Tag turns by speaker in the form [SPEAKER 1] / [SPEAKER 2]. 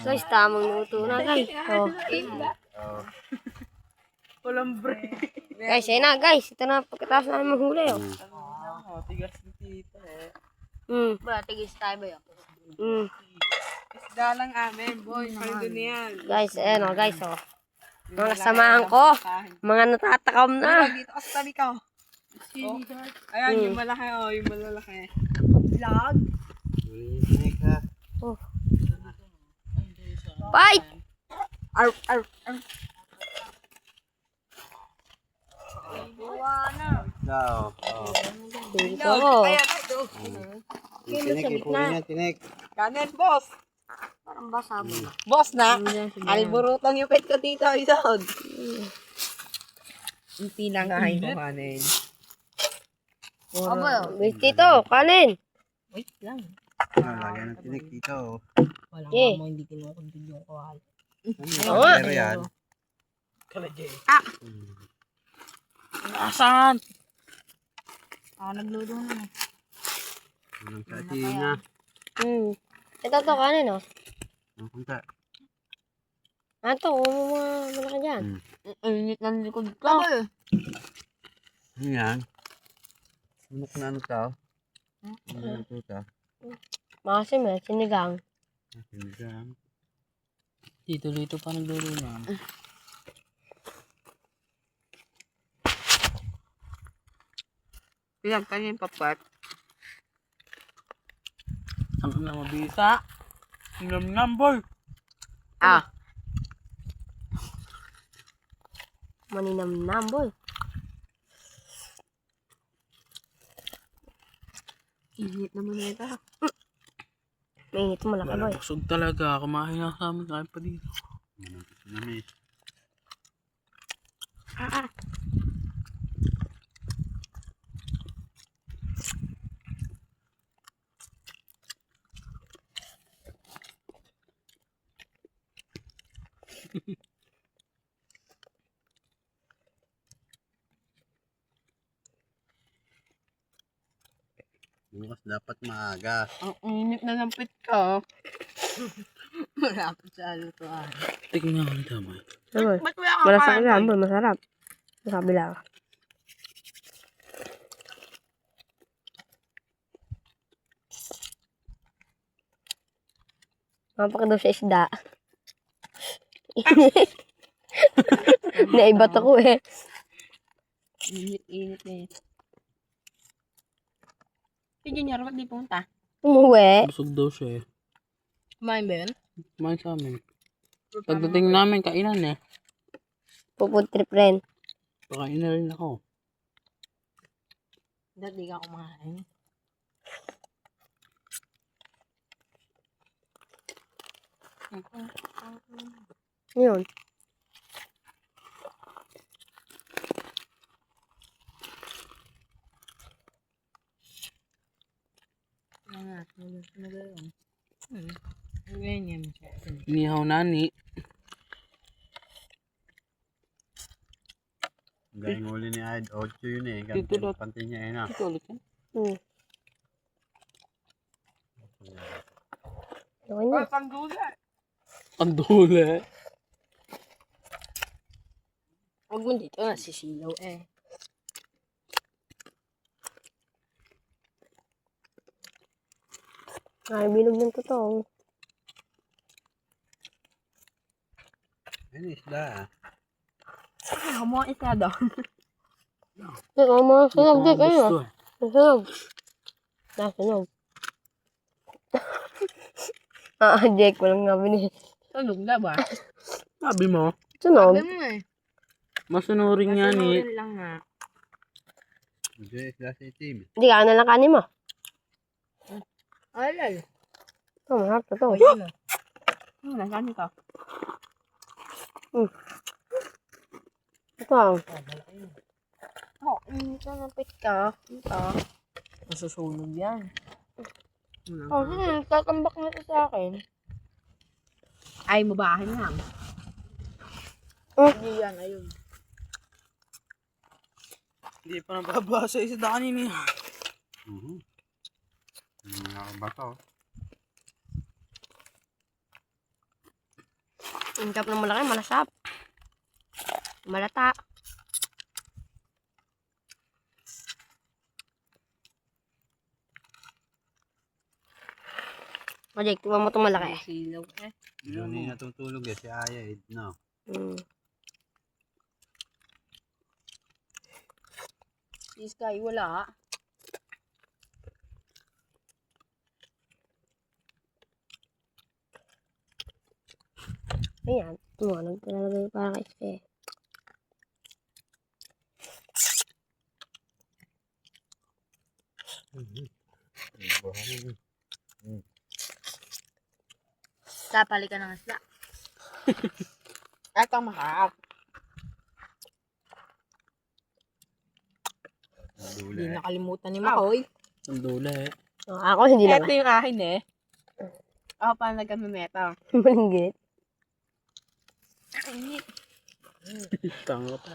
[SPEAKER 1] Guys, tamang luto na guys. Oh.
[SPEAKER 2] Walang break.
[SPEAKER 1] Guys, ayun na guys. Ito na pagkatapos namin mahuli. Oh.
[SPEAKER 2] Tigas ni tita eh.
[SPEAKER 1] Ba, tigis tayo ba yun?
[SPEAKER 2] Isda lang amin, boy. Pwede na yan.
[SPEAKER 1] Guys, ayun oh guys oh. Mga kasamahan ko. Mga natatakam na.
[SPEAKER 2] Dito ka sa tabi ka. Ayan, yung malaki yung malalaki. Vlog.
[SPEAKER 1] Oh. Bye!
[SPEAKER 2] Arf, arf, arf.
[SPEAKER 1] Dito ko.
[SPEAKER 2] Ayan, ito.
[SPEAKER 3] Tinik.
[SPEAKER 2] Kanin, boss.
[SPEAKER 1] Parang basa mo.
[SPEAKER 2] Boss na. Alburutang yung pet ko dito, isod. Hindi na nga yung kanin.
[SPEAKER 1] Wait dito, kanin.
[SPEAKER 2] Wait lang.
[SPEAKER 3] Lagyan ng tinik dito.
[SPEAKER 2] Walang
[SPEAKER 1] Eh.
[SPEAKER 2] mo, hindi kinukundin yung kawal.
[SPEAKER 3] Pero yan.
[SPEAKER 2] Asan? Nagluto na.
[SPEAKER 3] Ang katina.
[SPEAKER 1] Ito to, kanin oh.
[SPEAKER 3] Ang punta.
[SPEAKER 1] Ano to, mga malaki dyan.
[SPEAKER 2] Ang init ng likod ko.
[SPEAKER 3] Ano yan? Manok na ano to? Ano to?
[SPEAKER 1] Makasim eh, sinigang.
[SPEAKER 3] Sinigang.
[SPEAKER 2] Dito pa nagluluto na. Pinag ka niya yung papat. Ang na mabisa. Nam boy.
[SPEAKER 1] Maninam-nam boy.
[SPEAKER 2] Init naman na ito.
[SPEAKER 1] Mainit mo malaki boy.
[SPEAKER 2] Busog talaga. Kumain na sa amin. Kain pa dito.
[SPEAKER 3] Namis. Bukas dapat maaga.
[SPEAKER 2] Ang init na ng pit ko. Malapit sa lutuan. Tingnan ko nito boy.
[SPEAKER 1] Boy.
[SPEAKER 2] Ba't wala ka
[SPEAKER 1] Masarap yan boy, masarap. Masabi lang. Mampaka daw sa isda. Naibat ako eh.
[SPEAKER 2] Init eh. Si Junior, ba't di pumunta?
[SPEAKER 1] Umuwi.
[SPEAKER 2] Busog daw siya eh. Kumain ba yun? Kumain sa amin. Pagdating namin, kainan eh.
[SPEAKER 1] Pupod trip rin.
[SPEAKER 2] Pakain na rin ako. Dati ka kumain.
[SPEAKER 1] Yun.
[SPEAKER 2] Inihaw nani.
[SPEAKER 3] Galing uli ni Ed. 8 yun eh.
[SPEAKER 2] Dito
[SPEAKER 3] Ganito
[SPEAKER 2] daw.
[SPEAKER 3] pantin niya eh na.
[SPEAKER 2] Ito ulit yan.
[SPEAKER 1] Okay na.
[SPEAKER 2] Ang dula. Huwag mo dito na sisilaw eh.
[SPEAKER 1] Ay, bilog ng totoo.
[SPEAKER 3] Ano isda ah.
[SPEAKER 2] Ako mo ang isa daw.
[SPEAKER 1] Ito, mga sunog din kayo. Sunog. Sunog. Jake, walang nga binis.
[SPEAKER 2] Sunog na ba? Sabi mo?
[SPEAKER 1] Sunog.
[SPEAKER 2] Sabi mo eh. Masunurin nga ni. Masunurin lang nga.
[SPEAKER 3] Hindi isda sa itim.
[SPEAKER 1] Hindi ka na lang kanin mo.
[SPEAKER 2] Alal.
[SPEAKER 1] Ito, mahap na to.
[SPEAKER 2] Ano? Ano, nakanin ka?
[SPEAKER 1] Ito ang.
[SPEAKER 2] Oh, init na ng pit ka. Ito. Masusunog yan. Oh, tatambak na ito sa akin. Ay, mabahin lang. Hindi yan, ayun. Hindi pa nababasa isa daanin niya.
[SPEAKER 3] Nakakabato.
[SPEAKER 1] Ang kap ng malaki, malasap. Malata. Majek, tingnan mo itong malaki.
[SPEAKER 2] Silaw eh.
[SPEAKER 3] Doon yung natutulog eh, si Aya eh, no?
[SPEAKER 1] Mm.
[SPEAKER 2] Si Sky, wala.
[SPEAKER 1] Ayan, tumanog talaga para kay Ste.
[SPEAKER 2] Tapali ka ng isla. At ang mahal.
[SPEAKER 3] Ang dula
[SPEAKER 2] Hindi
[SPEAKER 3] eh.
[SPEAKER 2] nakalimutan ni Makoy.
[SPEAKER 3] Ang dula eh.
[SPEAKER 1] Oh, ako hindi
[SPEAKER 2] Ito
[SPEAKER 1] naman.
[SPEAKER 2] yung akin eh. Ako pa nagkamimeta.
[SPEAKER 1] Malinggit.
[SPEAKER 2] Init.
[SPEAKER 3] Tanga pa.